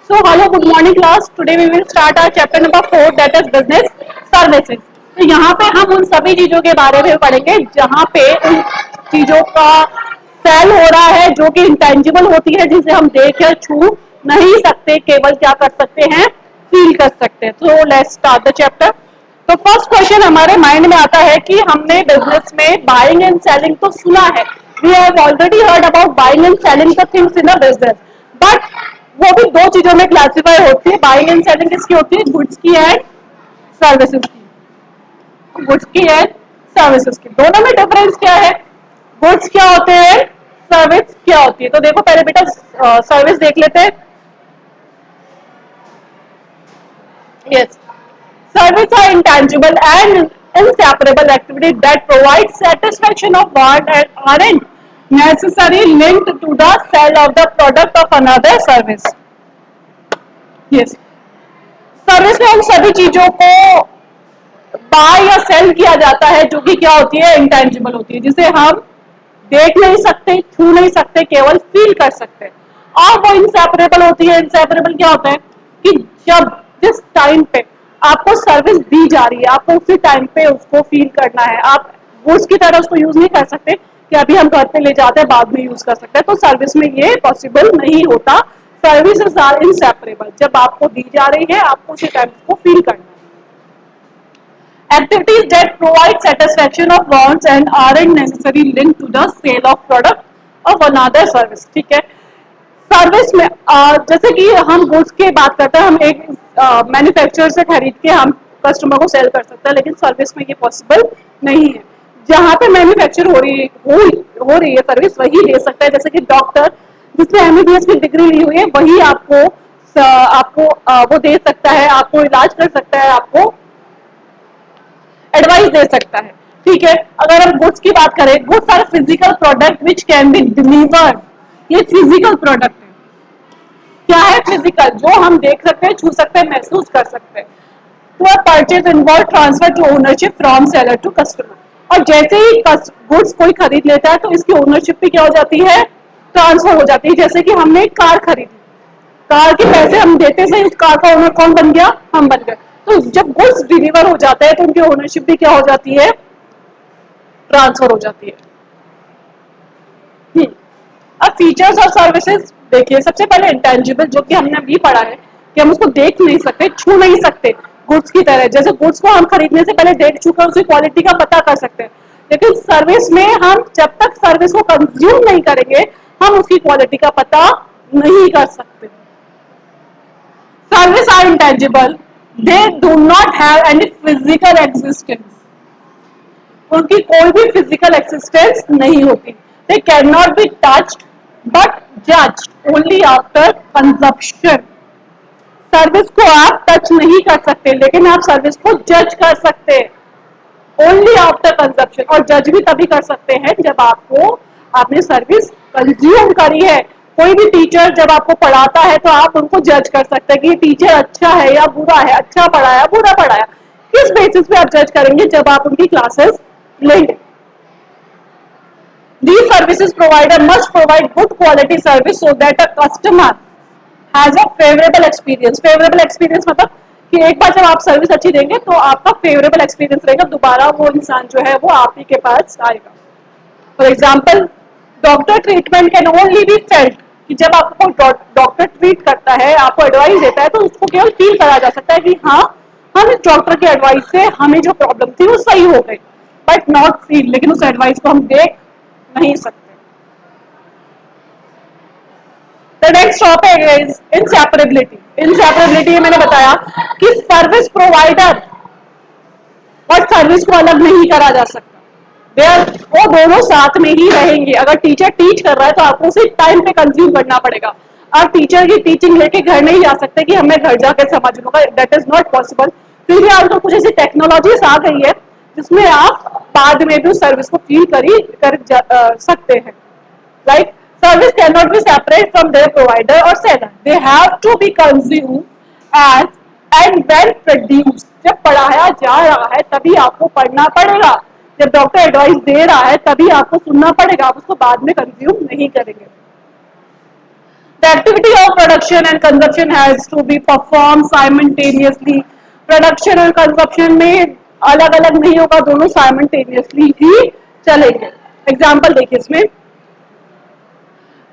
So hello, good morning class. Today we will start our chapter number 4 that is business services. तो यहाँ पे हम उन सभी चीजों के बारे में पढ़ेंगे जहाँ पे उन चीजों का सेल हो रहा है जो कि इंटेंजिबल होती है, जिसे हम देख या छू नहीं सकते, केवल क्या कर सकते हैं, फील कर सकते हैं. तो लेट्स स्टार्ट द चैप्टर. तो फर्स्ट क्वेश्चन हमारे माइंड में आता है कि हमने बिजनेस में बाइंग एंड सेलिंग तो सुना है. We have already heard about buying and selling the things in a business, but वो भी दो चीजों में क्लासिफाई होती है. बाइंग एंड सेलिंग किसकी होती है? गुड्स की एंड सर्विसेज की. गुड्स की एंड सर्विसेज की. दोनों में डिफरेंस क्या है? गुड्स क्या होते हैं, सर्विस क्या होती है? तो देखो पहले बेटा सर्विस देख लेते हैं. Yes, service are intangible and inseparable activities that provide satisfaction of one and aren't necessarily linked to the sale of the product of another service. Yes. Service में उन सभी चीजों को बाय या सेल किया जाता है जो कि क्या होती है, इंटेंजिबल होती है, जिसे हम देख नहीं सकते, छू नहीं सकते, केवल फील कर सकते हैं. और वो इंसेपरेबल होती है. इंसेपरेबल क्या होता है कि जब जिस टाइम पे आपको सर्विस दी जा रही है, आपको उसी टाइम पे उसको फील करना है. आप गुड्स की तरह उसको यूज नहीं कर सकते कि अभी हम घर पे ले जाते हैं बाद में यूज कर सकते हैं. तो सर्विस में ये पॉसिबल नहीं होता. Services are inseparable. जब आपको दी जा रही है, आपको उसी टाइम उसको फील करना है. Activities that provide satisfaction of wants and aren't necessarily linked to the sale of product of another service. ठीक है. सर्विस में जैसे कि हम गुड्स की बात करते हैं, हम एक मैन्युफैक्चरर से खरीद के हम कस्टमर को सेल कर सकते हैं, लेकिन सर्विस में ये पॉसिबल नहीं है. जहाँ पे मैन्युफैक्चर हो रही है सर्विस, वही दे सकता है. जैसे कि डॉक्टर जिसने एमबीबीएस की डिग्री ली हुई है, वही आपको वो दे सकता है, आपको इलाज कर सकता है, आपको एडवाइस दे सकता है. ठीक है. अगर हम गुड्स की बात करें, goods are physical product which can be delivered. ये फिजिकल प्रोडक्ट है. क्या है? फिजिकल, जो हम देख सकते हैं, छू सकते हैं, महसूस कर सकते हैं. To a purchase involve transfer to ownership from seller to customer. और जैसे ही गुड्स कोई खरीद लेता है तो इसकी ओनरशिप भी क्या हो जाती है, ट्रांसफर हो जाती है. जैसे कि हमने एक कार खरीदी, कार के पैसे हम देते से उस कार का ओनर कौन बन गया? हम बन गए. तो जब गुड्स डिलीवर हो जाते हैं तो उनकी ओनरशिप भी क्या हो जाती है, ट्रांसफर हो जाती है. अब फीचर्स और सर्विसेज देखिए. सबसे पहले इंटेंजिबल, जो कि हमने अभी पढ़ा है कि हम उसको देख नहीं सकते, छू नहीं सकते. गुड्स की तरह, जैसे गुड्स को हम खरीदने से पहले देख छू कर उसकी क्वालिटी का पता कर सकते हैं, लेकिन सर्विस में हम जब तक सर्विस को कंज्यूम नहीं करेंगे, हम उसकी क्वालिटी का पता नहीं कर सकते. Service are intangible. They do not have any physical existence. उनकी कोई भी फिजिकल एक्सिस्टेंस नहीं होती. They can not be touched but judged only after consumption. Service को आप टच नहीं कर सकते, लेकिन आप सर्विस को जज कर सकते हैं ओनली आफ्टर कंजप्शन. और जज भी तभी कर सकते हैं जब आपने सर्विस कंज्यूम करी है. कोई भी टीचर जब आपको पढ़ाता है तो आप उनको जज कर सकते हैं कि ये टीचर अच्छा है या बुरा है, अच्छा पढ़ाया, बुरा पढ़ाया. किस बेसिस पे आप जज करेंगे? जब आप उनकी क्लासेस लेंगे. These services provider must provide good quality service so that a customer has a favorable experience. Favorable experience मतलब कि एक बार जब आप सर्विस अच्छी देंगे तो आपका फेवरेबल एक्सपीरियंस रहेगा, दोबारा वो इंसान जो है वो आप ही के पास आएगा. For example, doctor treatment can only be felt. कि जब आपको डॉक्टर ट्रीट करता है, आपको एडवाइस देता है, तो उसको केवल फील करा जा सकता है कि हाँ, हम इस डॉक्टर के एडवाइस से हमें जो प्रॉब्लम थी वो सही हो गई, बट नॉट फील. लेकिन उस एडवाइस को हम देख नहीं सकते. The next topic is inseparability. Inseparability मैंने बताया कि सर्विस प्रोवाइडर और सर्विस को अलग नहीं करा जा सकता. वो दोनों साथ में ही रहेंगे. अगर टीचर टीच कर रहा है तो आपको उसी टाइम पे कंज्यूम करना पड़ेगा. आप टीचर की टीचिंग लेके घर नहीं जा सकते कि हमें घर जाकर समझ लूंगा. That is not possible. फिर भी आजकल कुछ ऐसी टेक्नोलॉजीज आ गई है जिसमें आप बाद में भी सर्विस को फील कर सकते हैं. Like service cannot be separate from their provider or seller. They have to be consumed as and when produced. जब पढ़ाया जा रहा है तभी आपको पढ़ना पड़ेगा. जब डॉक्टर एडवाइस दे रहा है तभी आपको सुनना पड़ेगा. आप उसको बाद में कंज्यूम नहीं करेंगे. The activity of production and consumption has to be perform simultaneously. Production और कंजप्शन में अलग अलग नहीं होगा, दोनों साइमल्टेनियसली ही चलेंगे। एग्जाम्पल देखिए इसमें,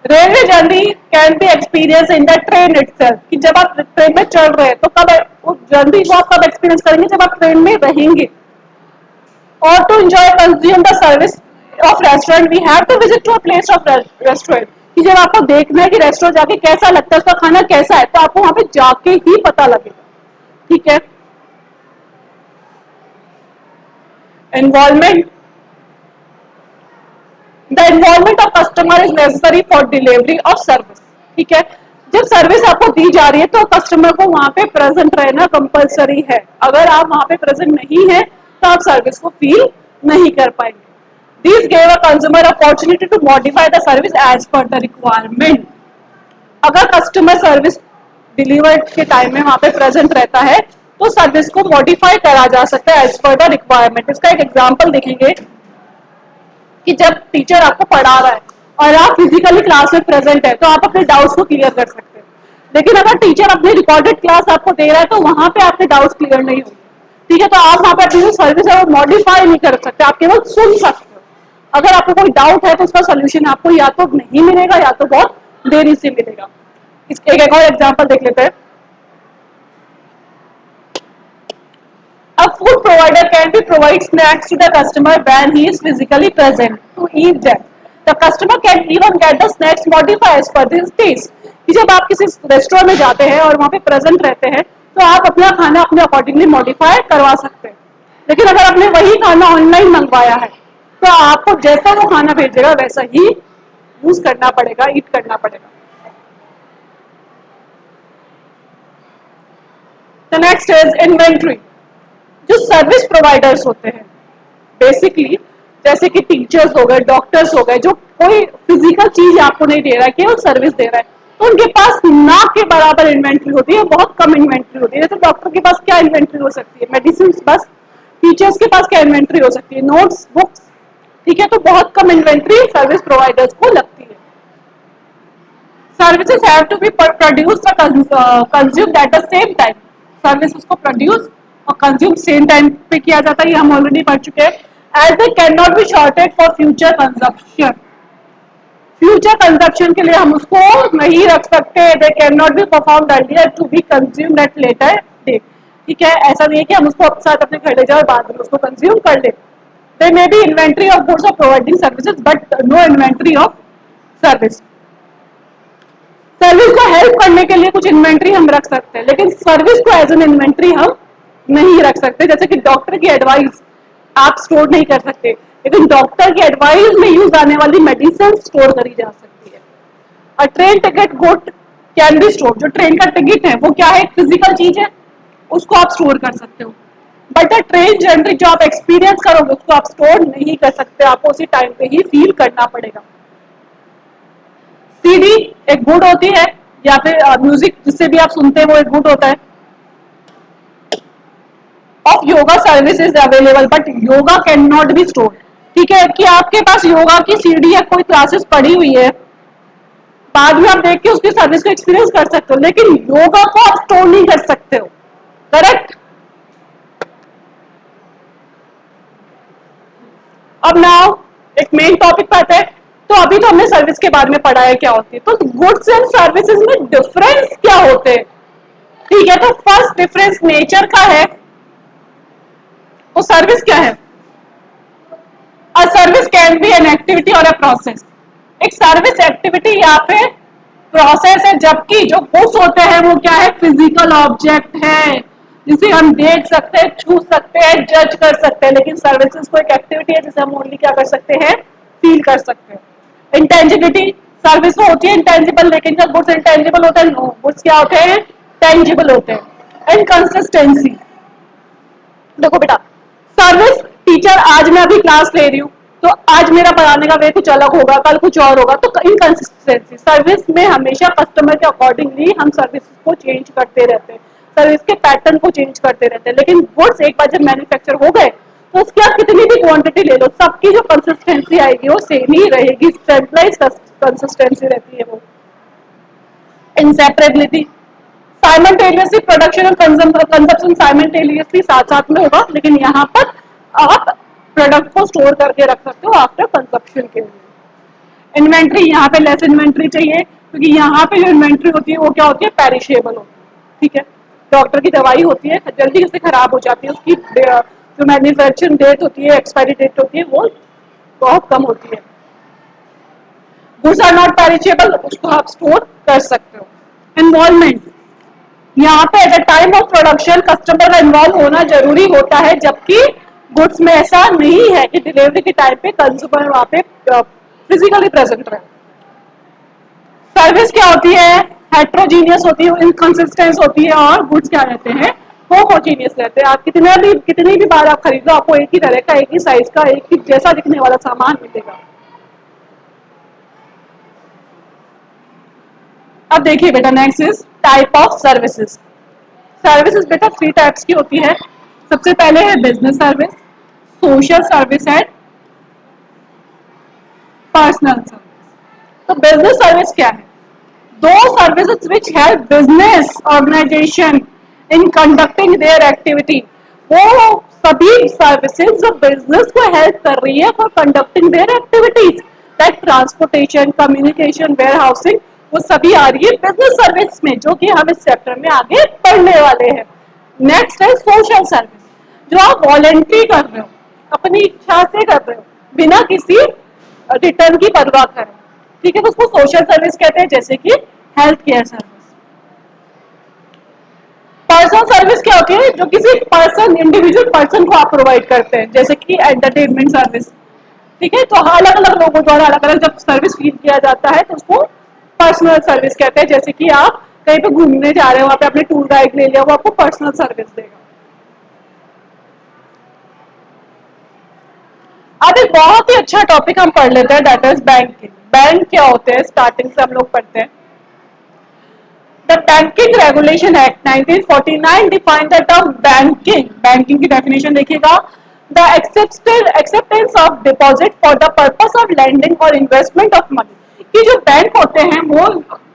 railway journey can be experience in the train itself, कि जब आप ट्रेन में चल रहे हैं तो कब उस जर्नी को आप कब एक्सपीरियंस करेंगे, जब आप ट्रेन में रहेंगे। और to enjoy consume the service of restaurant we have to visit to a place of restaurant, कि जब आपको देखना है कि रेस्टोरेंट जाके कैसा लगता है, उसका खाना कैसा है, तो आपको वहां पे जाके ही पता लगेगा। ठीक है। Involvement, the involvement of customer is necessary for delivery of service. ठीक है। जब सर्विस आपको दी जा रही है तो कस्टमर को वहां पे प्रेजेंट रहना कंपलसरी है। अगर आप वहां पे प्रेजेंट नहीं है तो आप सर्विस को फील नहीं कर पाएंगे। This gave a consumer opportunity to modify the service as per the requirement. अगर कस्टमर सर्विस डिलीवर्ड के टाइम में वहां पे प्रेजेंट रहता है तो सर्विस को मॉडिफाई करा जा सकता है एज पर द रिक्वायरमेंट। इसका एक एग्जाम्पल देखेंगे कि जब टीचर आपको पढ़ा रहा है और आप फिजिकली क्लास में प्रेजेंट है तो आप अपने डाउट्स को क्लियर कर सकते हैं, लेकिन अगर टीचर अपनी रिकॉर्डेड क्लास आपको दे रहा है तो वहां पे आपके डाउट्स क्लियर नहीं होंगे। ठीक है। तो आप वहां पे अपनी जो सर्विस है वो मॉडिफाई नहीं कर सकते, आप केवल सुन सकते हो। अगर आपको कोई डाउट है तो उसका सोल्यूशन आपको या तो नहीं मिलेगा या तो बहुत देरी से मिलेगा। इसके एक और एग्जाम्पल देख लेते हैं। A food provider can be provide snacks to the customer when he is physically present to eat them. The customer can even get the snacks modified as per his taste. कि जब आप किसी restaurant में जाते हैं और वहां पे प्रेजेंट रहते हैं तो आप अपना खाना अपने अकॉर्डिंगली मॉडिफाई करवा सकते हैं, लेकिन अगर आपने वही खाना ऑनलाइन मंगवाया है तो आपको जैसा वो खाना भेजेगा वैसा ही यूज करना पड़ेगा, ईट करना पड़ेगा। The next is inventory. जो सर्विस प्रोवाइडर्स होते हैं बेसिकली, जैसे कि टीचर्स हो गए, डॉक्टर्स हो गए, जो कोई फिजिकल चीज आपको नहीं दे रहा है, केवल सर्विस दे रहा है, तो उनके पास ना के बराबर इन्वेंट्री होती है, बहुत कम इन्वेंट्री होती है। जैसे डॉक्टर के पास क्या इन्वेंट्री हो सकती है, मेडिसिन बस। टीचर्स के पास क्या इन्वेंट्री हो सकती है, नोट्स, बुक्स। ठीक है। तो बहुत कम इन्वेंट्री सर्विस प्रोवाइडर्स को लगती है। Services have to be produced consumed at the same time. Service उसको प्रोड्यूस और कंज्यूम सेम टाइम पे किया जाता है, ये हम ऑलरेडी पढ़ चुके हैं। As they can not be stored for future consumption. Future consumption के लिए हम उसको नहीं रख सकते। They can not be perform earlier to be consumed at later date. ठीक है। ऐसा नहीं है कि हम उसको साथ अपने घर ले जाए और बाद में उसको कंज्यूम कर ले। They may be inventory of goods of providing services but no inventory of service. Service को हेल्प करने के लिए कुछ इन्वेंट्री हम रख सकते हैं, लेकिन सर्विस को एज एन इन्वेंट्री हम नहीं रख सकते। जैसे कि डॉक्टर की एडवाइस आप स्टोर नहीं कर सकते, लेकिन डॉक्टर की एडवाइस में यूज आने वाली मेडिसिन स्टोर करी जा सकती है। अ train ticket good can be store. जो ट्रेन का टिकट है वो क्या है, फिजिकल चीज है, उसको आप स्टोर कर सकते हो। बट अ ट्रेन जर्नी जो आप एक्सपीरियंस करोगे उसको आप स्टोर नहीं कर सकते, आपको उसी टाइम पे ही फील करना पड़ेगा। सीडी एक गुड होती है, या फिर म्यूजिक जिससे भी आप सुनते हैं वो एक गुड होता है। Of yoga service is available but yoga can not B store. ठीक है। कि आपके पास योगा की सीडी या कोई क्लासेस पड़ी हुई है, बाद में आप देख के उसकी सर्विस को एक्सपीरियंस कर सकते हो, लेकिन योगा को आप स्टोर नहीं कर सकते हो। करेक्ट। अब नाउ एक मेन टॉपिक पे आते हैं। तो अभी तो हमने सर्विस के बारे में पढ़ा है क्या होती है, तो गुड्स एंड सर्विसेज में डिफरेंस क्या होते हैं। ठीक है। तो फर्स्ट डिफरेंस नेचर का है। वो सर्विस क्या है, a service can be an activity और अ प्रोसेस। एक सर्विस एक्टिविटी या फिर प्रोसेस है, जबकि जो गुड्स होते हैं वो क्या है, फिजिकल ऑब्जेक्ट है जिसे हम देख सकते हैं, छू सकते हैं, जज कर सकते हैं। लेकिन सर्विसेज को एक एक्टिविटी है जिसे हम ओनली क्या कर सकते हैं, फील कर सकते हैं। इंटेंजिबिलिटी, सर्विस वो होती है इंटेंजिबल, लेकिन जब गुड्स इंटेंजिबल होते हैं, नो, गुड्स क्या होते हैं, टेंजिबल होते हैं। इनकंसिस्टेंसी, देखो बेटा, सर्विस टीचर, आज मैं अभी क्लास ले रही हूँ तो आज मेरा पढ़ाने का वे कुछ अलग होगा, कल कुछ और होगा, तो इनकंसिस्टेंसी। सर्विस में हमेशा कस्टमर के अकॉर्डिंगली हम सर्विस को चेंज करते रहते हैं, सर्विस के पैटर्न को चेंज करते रहते हैं। लेकिन गुड्स एक बार जब मैन्युफैक्चर हो गए तो उसकी आप कितनी भी क्वांटिटी ले लो, सबकी जो कंसिस्टेंसी आएगी वो सेम ही रहेगी, सेंट्रलाइज कंसिस्टेंसी रहती है वो। इंसेपरेबिलिटी, साइमल्टेनियसली प्रोडक्शन और कंजप्शन साइमल्टेनियसली साथ साथ में होगा, लेकिन यहाँ पर आप प्रोडक्ट को स्टोर करके रख सकते हो आफ्टर कंजप्शन के लिए। इन्वेंट्री, यहाँ पे लेस इन्वेंट्री चाहिए क्योंकि यहाँ पे जो इन्वेंट्री होती है वो क्या होती है, पेरिशेबल होती है। ठीक है, डॉक्टर की दवाई होती है, जल्दी से खराब हो जाती है, उसकी जो मैन्युफैक्चरिंग डेट होती है, एक्सपायरी डेट होती है, वो बहुत कम होती है। गुड्स आर नॉट पेरिशेबल, उसको आप स्टोर कर सकते हो। इन्वॉल्वमेंट, यहाँ पे at the time of production customer का इन्वॉल्व होना जरूरी होता है, जबकि गुड्स में ऐसा नहीं है कि डिलीवरी के टाइम पे कंज्यूमर वहां पे फिजिकली प्रेजेंट रहे। सर्विस क्या होती है, हेट्रोजीनियस होती है, इनकंसिस्टेंस होती है, और गुड्स क्या रहते हैं, होमोजीनियस रहते हैं। आप कितनी भी बार आप खरीदो, आपको एक ही तरह का, एक ही साइज का, एक ही जैसा दिखने वाला सामान मिलेगा। अब देखिए बेटा, next is type of services. Services बेटा थ्री टाइप्स की होती है। सबसे पहले है business service, social service and personal service. तो बिजनेस सर्विस क्या है, those services which help business organization in conducting their activity। वो सभी सर्विसेज जो बिजनेस को हेल्प कर रही है for conducting their activities, like transportation, communication, warehousing, वो सभी आ रही है बिजनेस सर्विस में, जो कि हम इस चैप्टर में आगे पढ़ने वाले हैं। नेक्स्ट है सोशल सर्विस, जो आप वॉलेंट्री कर रहे हो, अपनी इच्छा से कर रहे हो, बिना किसी रिटर्न की परवाह करें। ठीक है, तो उसको सोशल सर्विस कहते हैं, जैसे कि health care service. Personal service क्या होती है, जो किसी पर्सन, इंडिविजुअल पर्सन को आप प्रोवाइड करते हैं, जैसे कि एंटरटेनमेंट सर्विस। ठीक है, तो अलग अलग लोगों द्वारा अलग अलग जब सर्विस फील किया जाता है तो उसको पर्सनल सर्विस कहते हैं। जैसे कि आप कहीं पे घूमने जा रहे हो, वहां पे आपने टूर गाइड ले लिया, वो आपको पर्सनल सर्विस देगा। अब एक बहुत ही अच्छा टॉपिक हम पढ़ लेते हैं, दैट इज बैंकिंग। बैंक क्या होते हैं, स्टार्टिंग से हम लोग पढ़ते हैं। The Banking Regulation Act 1949 define the term banking। Banking की डेफिनेशन देखिएगा, the acceptance of deposit for the purpose of lending or investment of money। कि जो बैंक होते हैं वो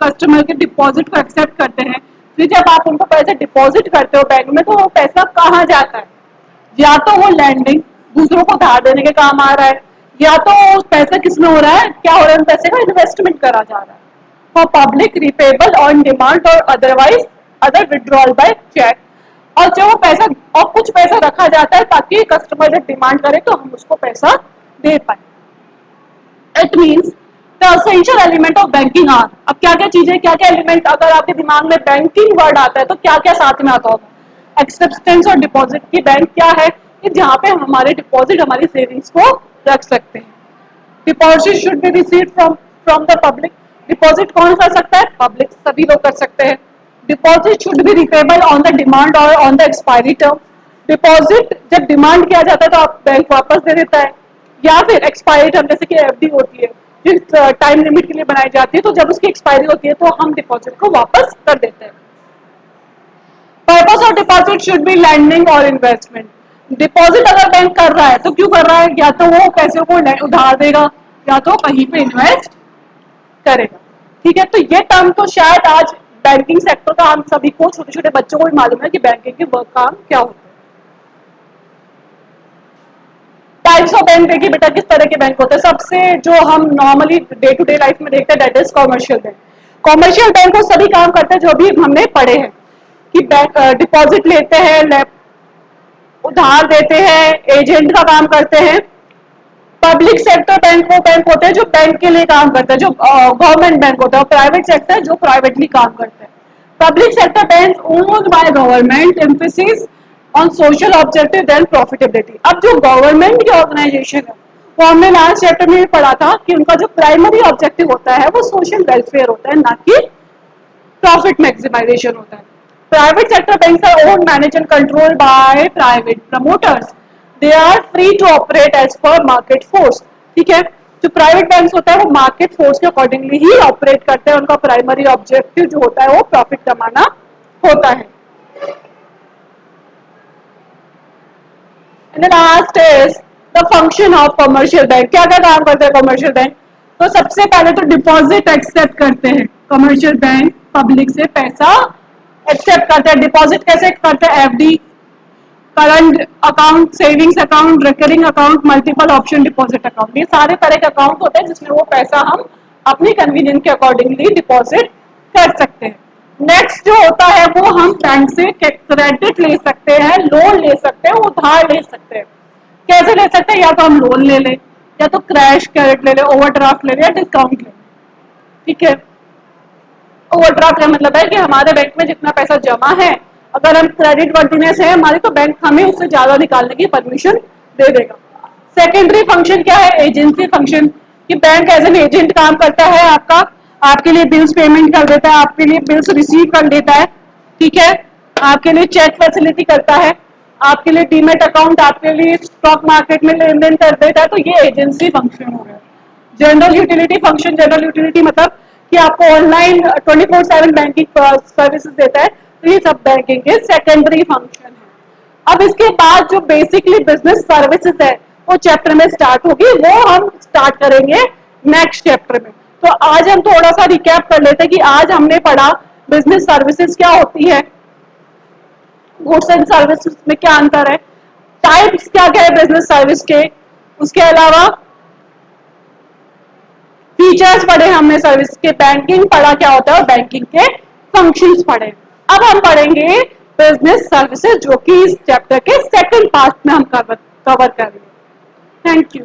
कस्टमर के डिपॉजिट को एक्सेप्ट करते हैं, फिर जब आप उनको पैसे डिपॉजिट करते हो बैंक में, तो वो पैसा कहाँ जाता है, या तो वो लैंडिंग, दूसरों को धार देने के काम आ रहा है, या तो पैसा किसमें हो रहा है, क्या हो रहा है, पैसे का इन्वेस्टमेंट करा जा रहा है for public, repayable on demand और otherwise other withdrawal by cheque. और जो पैसा, और कुछ पैसा रखा जाता है ताकि कस्टमर जब डिमांड करे तो हम उसको पैसा दे पाए। It means the essential element of banking are. अब क्या क्या चीजें, क्या क्या एलिमेंट, अगर आपके दिमाग में बैंकिंग वर्ड आता है तो क्या क्या साथ में आता होगा। एक्सेप्टेंस और डिपॉजिट की बैंक क्या है कि जहाँ पे हम हमारे डिपॉजिट, हमारी सेविंग्स को रख सकते हैं। Deposit should be received from the public. Deposit कौन कर सकता है, पब्लिक, सभी लोग कर सकते हैं। Deposit should be repayable on the demand और on the expiry term. Deposit जब डिमांड किया जाता है तो आप बैंक वापस दे देता है, या फिर एक्सपायरी टर्म, जैसे कि एफडी होती है, जिस टाइम लिमिट के लिए बनाई जाती है, तो जब उसकी एक्सपायरी होती है तो हम डिपॉजिट को वापस कर देते हैं। Purpose of deposit should be lending और इन्वेस्टमेंट। डिपॉजिट अगर बैंक कर रहा है तो क्यों कर रहा है, या तो वो पैसे को उधार देगा, या तो कहीं पे इन्वेस्ट करेगा। ठीक है, तो ये टर्म तो शायद आज बैंकिंग सेक्टर का हम सभी को, छोटे छोटे बच्चों को भी मालूम है कि बैंकिंग के वर्क काम क्या होता है। टाइप्स ऑफ बैंक देखिए बेटा, किस तरह के बैंक होते हैं। सबसे जो हम normally day to day life में देखते हैं, that is commercial bank. Commercial bank वो सभी काम करते हैं जो भी हमने पढ़े हैं, कि बैंक डिपॉजिट लेते हैं, उधार देते हैं, एजेंट का काम करते हैं। पब्लिक सेक्टर बैंक वो बैंक होते हैं जो बैंक के लिए काम करते हैं, जो गवर्नमेंट बैंक होता है। और प्राइवेट सेक्टर जो प्राइवेटली काम करते हैं। Public sector bank owned by government, emphasis on social objective then profitability. अब जो गवर्नमेंट की ऑर्गेनाइजेशन है, वो हमने लास्ट चैप्टर में भी पढ़ा था कि उनका जो प्राइमरी ऑब्जेक्टिव होता है वो सोशल वेलफेयर होता है, ना कि प्रॉफिट मैक्सिमाइजेशन होता है। Private sector banks are owned, manage and control by private promoters. They are free to operate as per market force. ठीक है, जो प्राइवेट बैंक्स होता है वो मार्केट फोर्स के अकॉर्डिंगली ही ऑपरेट करते हैं। उनका प्राइमरी ऑब्जेक्टिव जो होता है वो प्रॉफिट कमाना होता है। And last is the function of commercial bank. क्या क्या काम करते हैं कमर्शियल बैंक, तो सबसे पहले तो डिपॉजिट एक्सेप्ट करते हैं कमर्शियल बैंक पब्लिक से पैसा एक्सेप्ट करते हैं। डिपॉजिट कैसे करते हैं? FD, current account, savings account, recurring account, multiple option deposit account, ये सारे तरह के अकाउंट होते हैं जिसमें वो पैसा हम अपनी कन्वीनियंस के अकॉर्डिंगली डिपॉजिट कर सकते हैं। नेक्स्ट जो होता है वो हम बैंक से क्रेडिट ले सकते हैं, लोन ले सकते हैं, उधार ले सकते हैं। कैसे ले सकते हैं? या तो हम लोन ले लें, या तो क्रैश क्रेडिट ले लें, ओवरड्राफ्ट ले लें, या डिस्काउंट ले लें। ठीक है, ओवरड्राफ्ट का मतलब है कि हमारे बैंक में जितना पैसा जमा है, अगर हम क्रेडिट वर्दीनेस है हमारी, तो बैंक हमें उससे ज्यादा निकालने की परमिशन दे देगा। सेकेंडरी फंक्शन क्या है? एजेंसी फंक्शन, कि बैंक एज एन एजेंट काम करता है आपका, आपके लिए बिल्स पेमेंट कर देता है, आपके लिए बिल्स रिसीव कर देता है। ठीक है, आपके लिए चेक फैसिलिटी करता है, आपके लिए डीमेट अकाउंट, आपके लिए स्टॉक मार्केट में लेन देन कर देता है। तो ये एजेंसी फंक्शन हो गया। General utility function, general utility मतलब कि आपको ऑनलाइन 24/7 बैंकिंग सर्विसेज देता है। तो ये सब बैंकिंग के सेकेंडरी फंक्शन है। अब इसके बाद जो बेसिकली बिजनेस सर्विसेज है वो चैप्टर में स्टार्ट होगी, वो हम स्टार्ट करेंगे नेक्स्ट चैप्टर में। तो आज हम थोड़ा सा रिकैप कर लेते हैं कि आज हमने पढ़ा बिजनेस सर्विसेज क्या होती है, गुड्स एंड सर्विसेज में क्या अंतर है, टाइप्स क्या क्या है बिजनेस सर्विस के, उसके अलावा फीचर्स पढ़े हमने सर्विस के, बैंकिंग पढ़ा क्या होता है और बैंकिंग के फंक्शंस पढ़े। अब हम पढ़ेंगे बिजनेस सर्विसेज, जो कि इस चैप्टर के सेकंड पार्ट में हम कवर करेंगे। Thank you.